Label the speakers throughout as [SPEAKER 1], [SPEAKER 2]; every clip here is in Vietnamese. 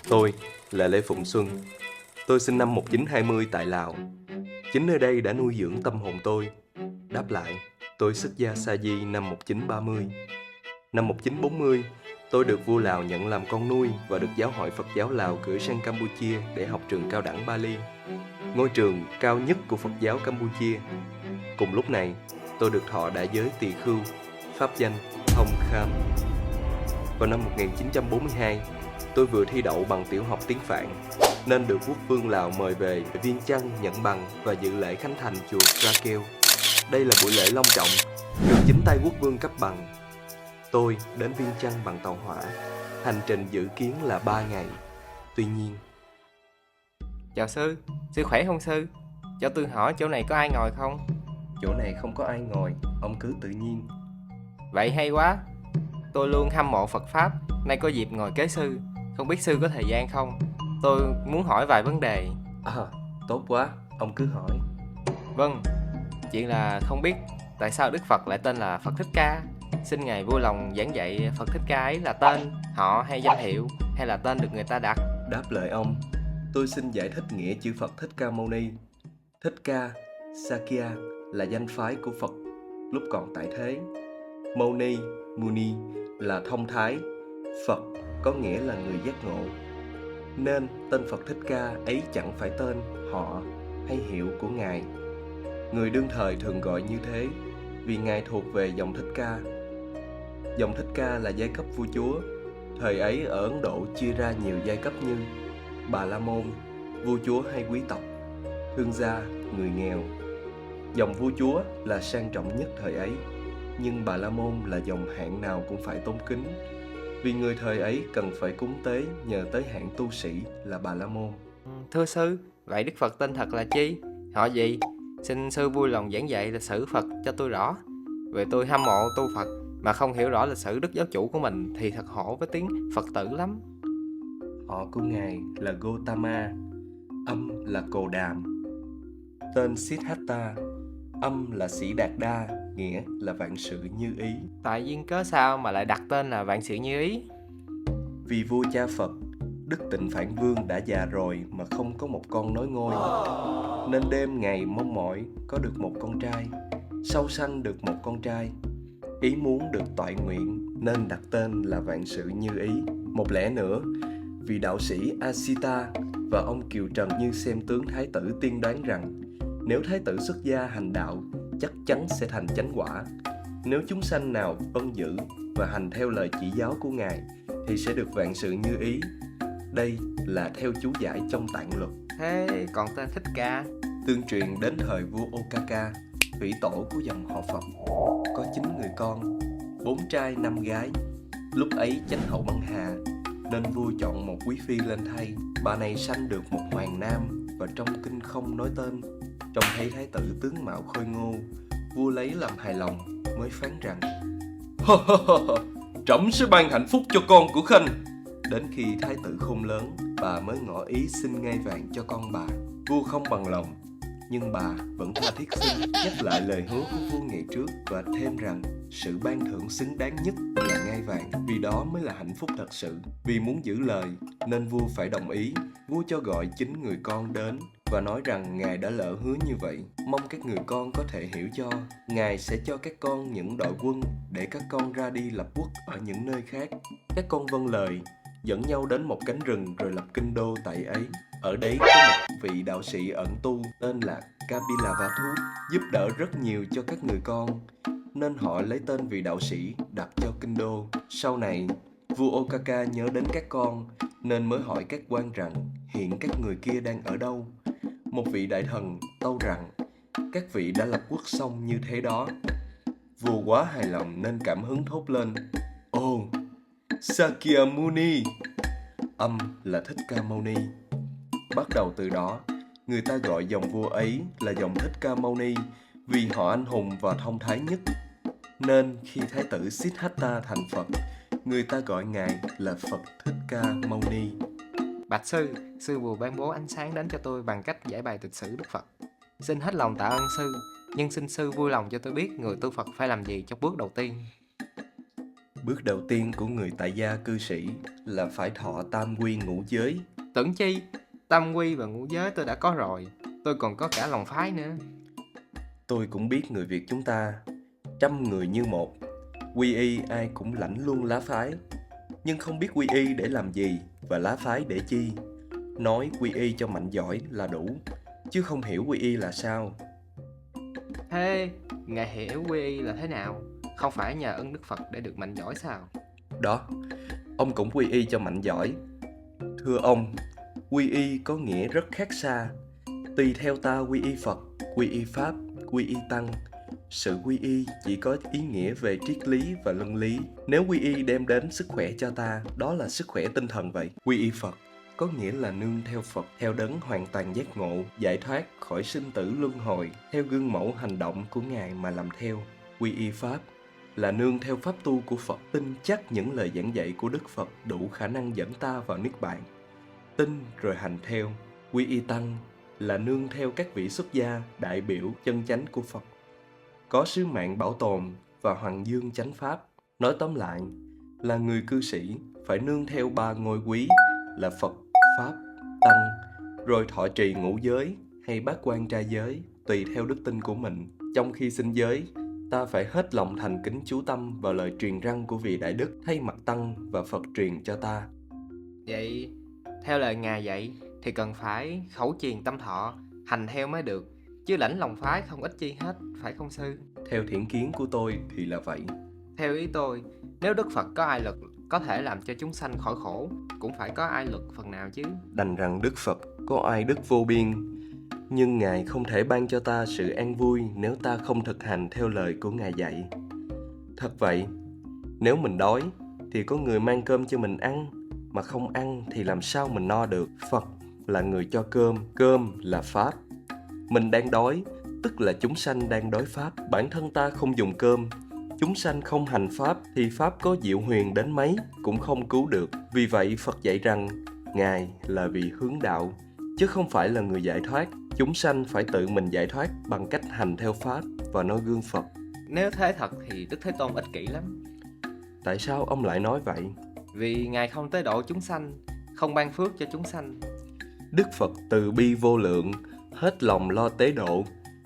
[SPEAKER 1] Tôi là Lê Phụng Xuân. Tôi sinh năm 1920 tại Lào. Chính nơi đây đã nuôi dưỡng tâm hồn tôi. Đáp lại, tôi xuất gia Sa Di năm 1930. Năm 1940, tôi được vua Lào nhận làm con nuôi và được Giáo hội Phật giáo Lào gửi sang Campuchia để học trường cao đẳng Ba Liên, ngôi trường cao nhất của Phật giáo Campuchia. Cùng lúc này, tôi được thọ đại giới tỳ khưu, pháp danh Thông Kham. Vào năm 1942, tôi vừa thi đậu bằng tiểu học tiếng Phạn, nên được quốc vương Lào mời về Viêng Chăn nhận bằng và dự lễ khánh thành chùa Ra Keo. Đây là buổi lễ long trọng, được chính tay quốc vương cấp bằng. Tôi đến Viêng Chăn bằng tàu hỏa, hành trình dự kiến là 3 ngày. Tuy nhiên...
[SPEAKER 2] Chào sư, sư khỏe không sư? Cho tôi hỏi chỗ này có ai ngồi không?
[SPEAKER 1] Chỗ này không có ai ngồi, ông cứ tự nhiên.
[SPEAKER 2] Vậy hay quá. Tôi luôn hâm mộ Phật Pháp, nay có dịp ngồi kế sư. Không biết sư có thời gian không? Tôi muốn hỏi vài vấn đề.
[SPEAKER 1] Tốt quá, ông cứ hỏi.
[SPEAKER 2] Vâng, chuyện là không biết tại sao Đức Phật lại tên là Phật Thích Ca. Xin Ngài vui lòng giảng dạy Phật Thích Ca ấy là tên, họ hay danh hiệu, hay là tên được người ta đặt?
[SPEAKER 1] Đáp lời ông, tôi xin giải thích nghĩa chữ Phật Thích Ca Mâu Ni. Thích Ca, Sakya là danh phái của Phật lúc còn tại thế. Mâu Ni, Muni là thông thái. Phật có nghĩa là người giác ngộ. Nên tên Phật Thích Ca ấy chẳng phải tên, họ hay hiệu của Ngài. Người đương thời thường gọi như thế vì Ngài thuộc về dòng Thích Ca. Dòng Thích Ca là giai cấp vua chúa. Thời ấy ở Ấn Độ chia ra nhiều giai cấp như Bà La Môn, vua chúa hay quý tộc, thương gia, người nghèo. Dòng vua chúa là sang trọng nhất thời ấy, nhưng Bà La Môn là dòng hạng nào cũng phải tôn kính, vì người thời ấy cần phải cúng tế nhờ tới hạng tu sĩ là Bà La Môn.
[SPEAKER 2] Thưa sư, vậy Đức Phật tên thật là chi? Họ gì? Xin sư vui lòng giảng dạy lịch sử Phật cho tôi rõ. Vì tôi hâm mộ tu Phật mà không hiểu rõ lịch sử Đức Giáo Chủ của mình thì thật hổ với tiếng Phật tử lắm.
[SPEAKER 1] Họ của Ngài là Gotama, âm là Cồ Đàm. Tên Siddhartha, âm là Sĩ Đạt Đa, nghĩa là vạn sự như ý.
[SPEAKER 2] Tại duyên cớ sao mà lại đặt tên là vạn sự như ý?
[SPEAKER 1] Vì vua cha Phật, Đức Tịnh Phạn Vương đã già rồi mà không có một con nối ngôi, nên đêm ngày mong mỏi có được một con trai, sau sanh được một con trai. Ý muốn được toại nguyện nên đặt tên là vạn sự như ý. Một lẽ nữa, vì đạo sĩ Asita và ông Kiều Trần Như xem tướng Thái tử tiên đoán rằng nếu Thái tử xuất gia hành đạo chắc chắn sẽ thành chánh quả. Nếu chúng sanh nào vâng giữ và hành theo lời chỉ giáo của Ngài thì sẽ được vạn sự như ý. Đây là theo chú giải trong Tạng Luật.
[SPEAKER 2] Thế còn tên Thích Ca?
[SPEAKER 1] Tương truyền đến thời vua Okaka, thủy tổ của dòng họ Phật, có 9 người con, 4 trai 5 gái. Lúc ấy chánh hậu băng hà, nên vua chọn một quý phi lên thay. Bà này sanh được một hoàng nam và trong kinh không nói tên. Trông thấy thái tử tướng mạo khôi ngô, vua lấy làm hài lòng mới phán rằng: trẫm sẽ ban hạnh phúc cho con của khanh. Đến khi thái tử khôn lớn, bà mới ngỏ ý xin ngai vàng cho con bà. Vua không bằng lòng, nhưng bà vẫn tha thiết xin, nhắc lại lời hứa của vua ngày trước và thêm rằng sự ban thưởng xứng đáng nhất là ngai vàng, vì đó mới là hạnh phúc thật sự. Vì muốn giữ lời nên vua phải đồng ý. Vua cho gọi 9 người con đến và nói rằng Ngài đã lỡ hứa như vậy, mong các người con có thể hiểu cho. Ngài sẽ cho các con những đội quân để các con ra đi lập quốc ở những nơi khác. Các con vâng lời, dẫn nhau đến một cánh rừng rồi lập kinh đô tại ấy. Ở đấy có một vị đạo sĩ ẩn tu tên là Kapilavatthu, giúp đỡ rất nhiều cho các người con, nên họ lấy tên vị đạo sĩ đặt cho kinh đô. Sau này, vua Okaka nhớ đến các con nên mới hỏi các quan rằng hiện các người kia đang ở đâu. Một vị đại thần tâu rằng các vị đã lập quốc xong như thế đó. Vua quá hài lòng nên cảm hứng thốt lên: Ồ, Sakya Muni, âm là Thích Ca Mâu Ni. Bắt đầu từ đó, người ta gọi dòng vua ấy là dòng Thích Ca Mâu Ni vì họ anh hùng và thông thái nhất. Nên khi Thái tử Siddhartha thành Phật, người ta gọi Ngài là Phật Thích Ca Mâu Ni.
[SPEAKER 2] Bạch sư, sư vừa ban bố ánh sáng đến cho tôi bằng cách giải bày lịch sử Đức Phật. Xin hết lòng tạ ơn sư, nhưng xin sư vui lòng cho tôi biết người tu Phật phải làm gì trong bước đầu tiên.
[SPEAKER 1] Bước đầu tiên của người tại gia cư sĩ là phải thọ tam quy ngũ giới.
[SPEAKER 2] Tưởng chi, tam quy và ngũ giới tôi đã có rồi, tôi còn có cả lòng phái nữa.
[SPEAKER 1] Tôi cũng biết người Việt chúng ta, trăm người như một, quy y ai cũng lãnh luôn lá phái, nhưng không biết quy y để làm gì và lá phái để chi. Nói quy y cho mạnh giỏi là đủ, chứ không hiểu quy y là sao.
[SPEAKER 2] Thế, ngài hiểu quy y là thế nào? Không phải nhờ ân Đức Phật để được mạnh giỏi sao?
[SPEAKER 1] Đó, ông cũng quy y cho mạnh giỏi. Thưa ông, quy y có nghĩa rất khác xa. Tùy theo ta quy y Phật, quy y Pháp, quy y Tăng. Sự quy y chỉ có ý nghĩa về triết lý và luân lý. Nếu quy y đem đến sức khỏe cho ta, đó là sức khỏe tinh thần vậy. Quy y Phật có nghĩa là nương theo Phật, theo đấng hoàn toàn giác ngộ, giải thoát khỏi sinh tử luân hồi, theo gương mẫu hành động của Ngài mà làm theo. Quy y Pháp là nương theo pháp tu của Phật, tin chắc những lời giảng dạy của Đức Phật đủ khả năng dẫn ta vào niết bàn. Tin rồi hành theo. Quy y Tăng là nương theo các vị xuất gia, đại biểu chân chánh của Phật, có sứ mạng bảo tồn và hoàng dương chánh pháp. Nói tóm lại là người cư sĩ phải nương theo ba ngôi quý là Phật, Pháp, Tăng, rồi thọ trì ngũ giới hay bát quan trai giới tùy theo đức tin của mình. Trong khi sinh giới, ta phải hết lòng thành kính chú tâm vào lời truyền răn của vị đại đức thay mặt Tăng và Phật truyền cho ta.
[SPEAKER 2] Vậy, theo lời ngài dạy thì cần phải khẩu truyền tâm thọ, hành theo mới được, chứ lãnh lòng phái không ích chi hết, phải không sư?
[SPEAKER 1] Theo thiện kiến của tôi thì là vậy.
[SPEAKER 2] Theo ý tôi, nếu Đức Phật có ai lực có thể làm cho chúng sanh khỏi khổ, cũng phải có ai lực phần nào chứ.
[SPEAKER 1] Đành rằng Đức Phật có ai đức vô biên, nhưng Ngài không thể ban cho ta sự an vui nếu ta không thực hành theo lời của Ngài dạy. Thật vậy, nếu mình đói thì có người mang cơm cho mình ăn, mà không ăn thì làm sao mình no được. Phật là người cho cơm, cơm là Pháp. Mình đang đói, tức là chúng sanh đang đói Pháp. Bản thân ta không dùng cơm, chúng sanh không hành Pháp thì Pháp có diệu huyền đến mấy cũng không cứu được. Vì vậy Phật dạy rằng Ngài là vị hướng đạo, chứ không phải là người giải thoát. Chúng sanh phải tự mình giải thoát bằng cách hành theo Pháp và noi gương Phật.
[SPEAKER 2] Nếu thế thật thì Đức Thế Tôn ích kỷ lắm.
[SPEAKER 1] Tại sao ông lại nói vậy?
[SPEAKER 2] Vì Ngài không tế độ chúng sanh, không ban phước cho chúng sanh.
[SPEAKER 1] Đức Phật từ bi vô lượng, hết lòng lo tế độ,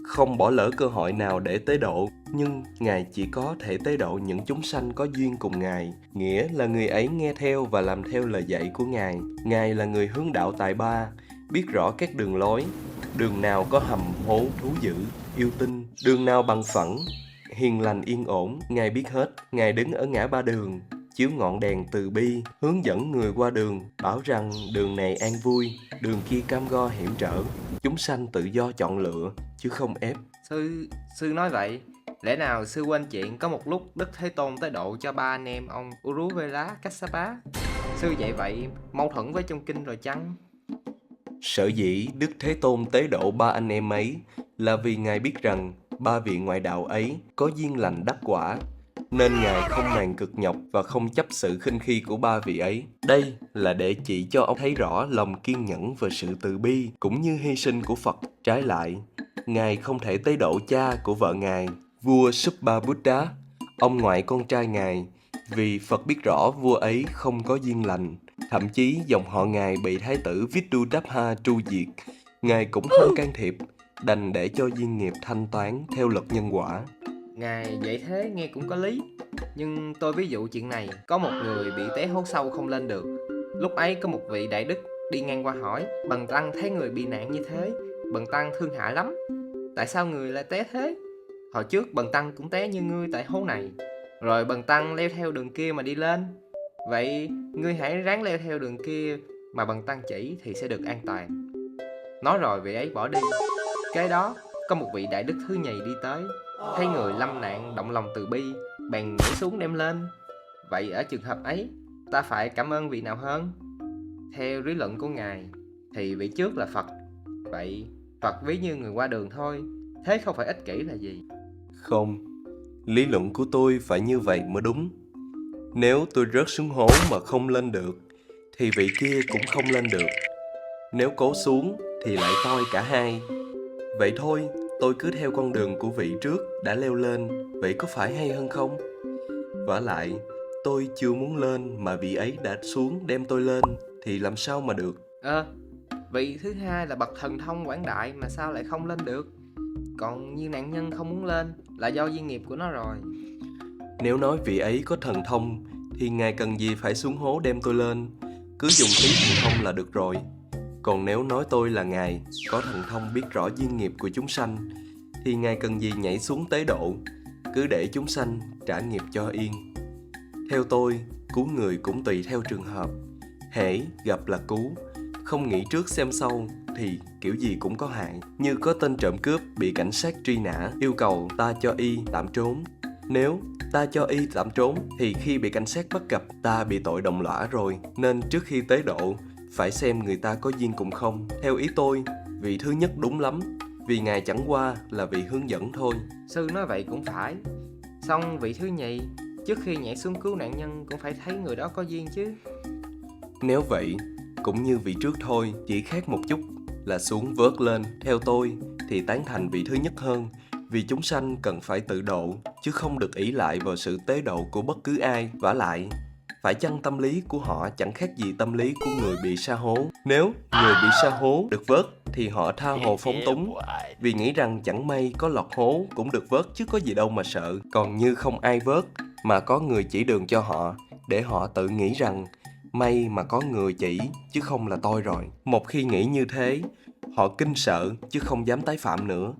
[SPEAKER 1] không bỏ lỡ cơ hội nào để tế độ, nhưng Ngài chỉ có thể tế độ những chúng sanh có duyên cùng Ngài, nghĩa là người ấy nghe theo và làm theo lời dạy của Ngài. Ngài là người hướng đạo tài ba, biết rõ các đường lối, đường nào có hầm hố thú dữ, yêu tinh, đường nào bằng phẳng, hiền lành yên ổn, Ngài biết hết. Ngài đứng ở ngã ba đường, chiếu ngọn đèn từ bi, hướng dẫn người qua đường, bảo rằng đường này an vui, đường kia cam go hiểm trở. Chúng sanh tự do chọn lựa, chứ không ép.
[SPEAKER 2] Sư nói vậy, lẽ nào sư quên chuyện có một lúc Đức Thế Tôn tế độ cho ba anh em ông Uruvela Kassapa? Sư dạy vậy mâu thuẫn với trong kinh rồi chăng?
[SPEAKER 1] Sở dĩ Đức Thế Tôn tế độ ba anh em ấy là vì Ngài biết rằng ba vị ngoại đạo ấy có duyên lành đắc quả, nên Ngài không màng cực nhọc và không chấp sự khinh khi của ba vị ấy. Đây là để chỉ cho ông thấy rõ lòng kiên nhẫn và sự từ bi cũng như hy sinh của Phật. Trái lại, Ngài không thể tế độ cha của vợ Ngài, vua Subhabuddha, ông ngoại con trai Ngài, vì Phật biết rõ vua ấy không có duyên lành. Thậm chí dòng họ Ngài bị Thái tử Vittudabha tru diệt, Ngài cũng không can thiệp, đành để cho duyên nghiệp thanh toán theo luật nhân quả.
[SPEAKER 2] Ngài dạy thế nghe cũng có lý, nhưng tôi ví dụ chuyện này, có một người bị té hố sâu không lên được. Lúc ấy có một vị đại đức đi ngang qua hỏi, Bần Tăng thấy người bị nạn như thế, Bần Tăng thương hại lắm, tại sao người lại té thế? Hồi trước Bần Tăng cũng té như ngươi tại hố này, rồi Bần Tăng leo theo đường kia mà đi lên. Vậy ngươi hãy ráng leo theo đường kia mà Bần Tăng chỉ thì sẽ được an toàn. Nói rồi vị ấy bỏ đi. Kế đó có một vị đại đức thứ nhì đi tới, thấy người lâm nạn động lòng từ bi, bèn nhảy xuống đem lên. Vậy ở trường hợp ấy, ta phải cảm ơn vị nào hơn? Theo lý luận của Ngài thì vị trước là Phật. Vậy Phật ví như người qua đường thôi, thế không phải ích kỷ là gì?
[SPEAKER 1] Không, lý luận của tôi phải như vậy mới đúng. Nếu tôi rớt xuống hố mà không lên được, thì vị kia cũng không lên được. Nếu cố xuống thì lại toi cả hai. Vậy thôi, tôi cứ theo con đường của vị trước đã leo lên, vậy có phải hay hơn không? Vả lại, Tôi chưa muốn lên mà vị ấy đã xuống đem tôi lên thì làm sao mà được.
[SPEAKER 2] Vị thứ hai là bậc thần thông quảng đại mà sao lại không lên được? Còn như nạn nhân không muốn lên là do duyên nghiệp của nó rồi.
[SPEAKER 1] Nếu nói vị ấy có thần thông thì ngài cần gì phải xuống hố đem tôi lên, cứ dùng tí thần thông là được rồi. Còn nếu nói tôi là ngài có thần thông biết rõ duyên nghiệp của chúng sanh thì ngài cần gì nhảy xuống tế độ, cứ để chúng sanh trả nghiệp cho yên. Theo tôi, cứu người cũng tùy theo trường hợp, hễ gặp là cứu, không nghĩ trước xem sau thì kiểu gì cũng có hại. Như có tên trộm cướp bị cảnh sát truy nã, yêu cầu ta cho y tạm trốn. Nếu ta cho y tạm trốn thì khi bị cảnh sát bắt gặp ta bị tội đồng lõa rồi, nên trước khi tế độ phải xem người ta có duyên cùng không. Theo ý tôi, vị thứ nhất đúng lắm, vì ngài chẳng qua là vị hướng dẫn thôi.
[SPEAKER 2] Sư nói vậy cũng phải. Xong vị thứ nhì, trước khi nhảy xuống cứu nạn nhân cũng phải thấy người đó có duyên chứ.
[SPEAKER 1] Nếu vậy, cũng như vị trước thôi, chỉ khác một chút là xuống vớt lên. Theo tôi thì tán thành vị thứ nhất hơn, vì chúng sanh cần phải tự độ, chứ không được ỷ lại vào sự tế độ của bất cứ ai. Vả lại, phải chăng tâm lý của họ chẳng khác gì tâm lý của người bị sa hố. Nếu người bị sa hố được vớt thì họ tha hồ phóng túng, vì nghĩ rằng chẳng may có lọt hố cũng được vớt chứ có gì đâu mà sợ. Còn như không ai vớt mà có người chỉ đường cho họ, để họ tự nghĩ rằng may mà có người chỉ chứ không là tôi rồi. Một khi nghĩ như thế, họ kinh sợ chứ không dám tái phạm nữa,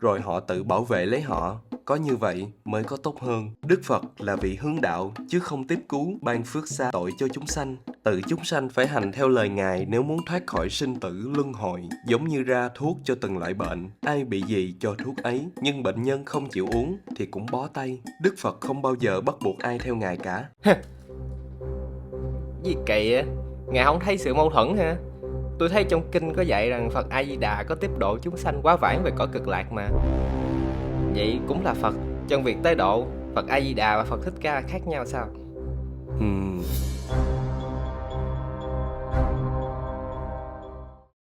[SPEAKER 1] rồi họ tự bảo vệ lấy họ. Có như vậy mới có tốt hơn. Đức Phật là vị hướng đạo chứ không tiếp cứu ban phước xa tội cho chúng sanh. Tự chúng sanh phải hành theo lời Ngài nếu muốn thoát khỏi sinh tử luân hồi. Giống như ra thuốc cho từng loại bệnh, ai bị gì cho thuốc ấy, nhưng bệnh nhân không chịu uống thì cũng bó tay. Đức Phật không bao giờ bắt buộc ai theo Ngài cả.
[SPEAKER 2] Gì kỳ á, Ngài không thấy sự mâu thuẫn ha? Tôi thấy trong kinh có dạy rằng Phật A Di Đà có tiếp độ chúng sanh quá vãng về cõi cực lạc mà. Vậy cũng là Phật, trong việc tế độ, Phật A Di Đà và Phật Thích Ca khác nhau sao?